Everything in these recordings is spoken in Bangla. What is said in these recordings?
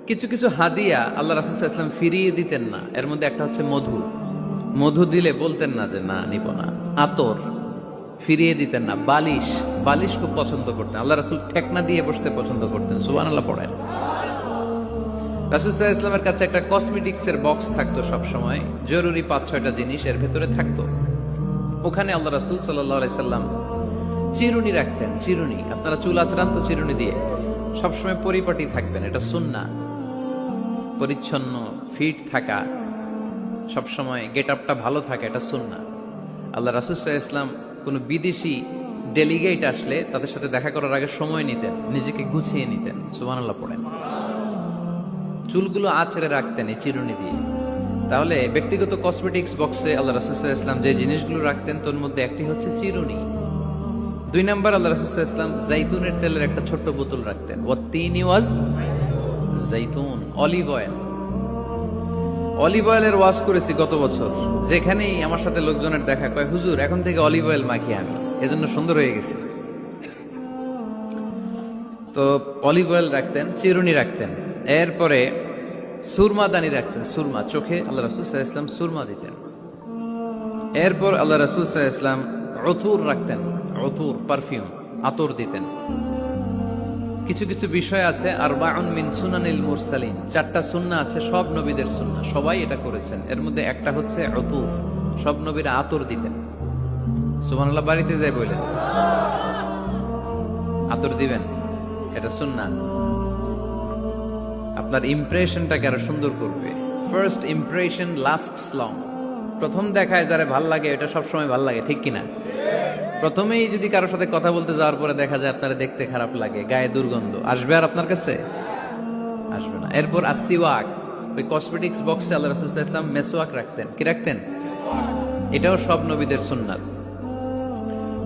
কিছু কিছু হাদিয়া আল্লাহ রাসূল সাল্লাল্লাহু আলাইহি ওয়াসাল্লাম ফিরিয়ে দিতেন না। এর মধ্যে একটা হচ্ছে মধু। মধু দিলে বলতেন না যে না নিব না। আতর ফিরিয়ে দিতেন না। বালিশ, বালিশ খুব পছন্দ করতেন। আল্লাহ রাসূল ঠেকনা দিয়ে বসতে পছন্দ করতেন। সুবহানাল্লাহ পড়েন। রাসূল সাল্লাল্লাহু আলাইহি ওয়াসাল্লামের কাছে একটা কসমেটিক্সের বক্স থাকতো সব সময়, জরুরি 5-6টা জিনিস এর ভেতরে থাকতো। ওখানে আল্লাহ রাসূল সাল্লাল্লাহু আলাইহি সাল্লাম চিরুনি রাখতেন। চিরুনি, আপনারা চুল আঁচড়ান তো চিরুনি দিয়ে, সবসময় পরিপাটি থাকবেন, এটা সুন্নাহ। পরিচ্ছন্ন ফিট থাকা, সবসময় গেট আপটা ভালো থাকে, এটা সুন্নাহ। আল্লাহ রাসূল সাল্লাল্লাহু আলাইহি ওয়াসাল্লাম কোনো বিদেশি ডেলিগেট আসলে তাদের সাথে দেখা করার আগে সময় নিতেন, নিজেকে গুছিয়ে নিতেন। সুবহানাল্লাহ পড়েন। চুলগুলো আঁচড়ে রাখতেন এই চিরুনি দিয়ে। তাহলে ব্যক্তিগত কসমেটিক্স বক্সে আল্লাহ রাসূল সাল্লাল্লাহু আলাইহি ওয়াসাল্লাম যে জিনিসগুলো রাখতেন তার মধ্যে একটি হচ্ছে চিরুনি। 2 নাম্বার, আল্লাহ রাসূল সাল্লাল্লাহু আলাইহি ওয়াসাল্লাম জাইতুনের তেলের একটা ছোট্ট বোতল রাখতেন। ওয়াত্তিনি ওয়াজ জাইতুন, অলিভ অয়েল। অলিভ অয়েলের ওয়াজ করেছি গত বছর। যেখানেই আমার সাথে লোকজনের দেখা, কয় হুজুর এখন থেকে অলিভ অয়েল মাখি আমি, এজন্য সুন্দর হয়ে গেছে। তো অলিভ অয়েল রাখতেন, চিরুনি রাখতেন। এরপরে সুরমা দানি রাখতেন। সুরমা, চোখে আল্লাহ রাসূল সাল্লাল্লাহু আলাইহি ওয়াসাল্লাম সুরমা দিতেন। এরপর আল্লাহ রাসূল সাল্লাল্লাহু আলাইহি ওয়াসাল্লাম উতুর রাখতেন। উতুর, পারফিউম, আতর দিতেন। কিছু কিছু বিষয় আছে, আরবাউন মিন সুনানিল মুরসালিন, 4টা সুন্নাহ আছে, সব নবীদের সুন্নাহ, সবাই এটা করেছেন। এর মধ্যে একটা হচ্ছে উতুর, সব নবীরা আতর দিতেন। সুবহানাল্লাহ, বাড়িতে যাই বলেন আতর দিবেন, এটা সুন্নাহ। আপনার ইমপ্রেশনটাকে আরো সুন্দর করবে। First impression lasts long. প্রথম দেখায় যারা ভাল লাগে এটা সবসময় ভাল লাগে, ঠিক কিনা? প্রথমেই যদি কারোর সাথে কথা বলতে যাওয়ার পরে দেখা যায় আপনারা দেখতে খারাপ লাগে, গায়ে দুর্গন্ধ, আসবে আর আপনার কাছে? আসবে না। এরপর আসিওয়াক, ওই কসমেটিক্স বক্সে আল্লাহ রাসূল সাল্লাল্লাহু আলাইহি ওয়াসাল্লাম মেসওয়াক রাখতেন। কি রাখতেন? এটাও সব নবীদের সুন্নাত।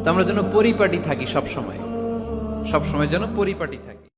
তো আমরা যেন পরিপাটি থাকি, সব সময় যেন পরিপাটি থাকি।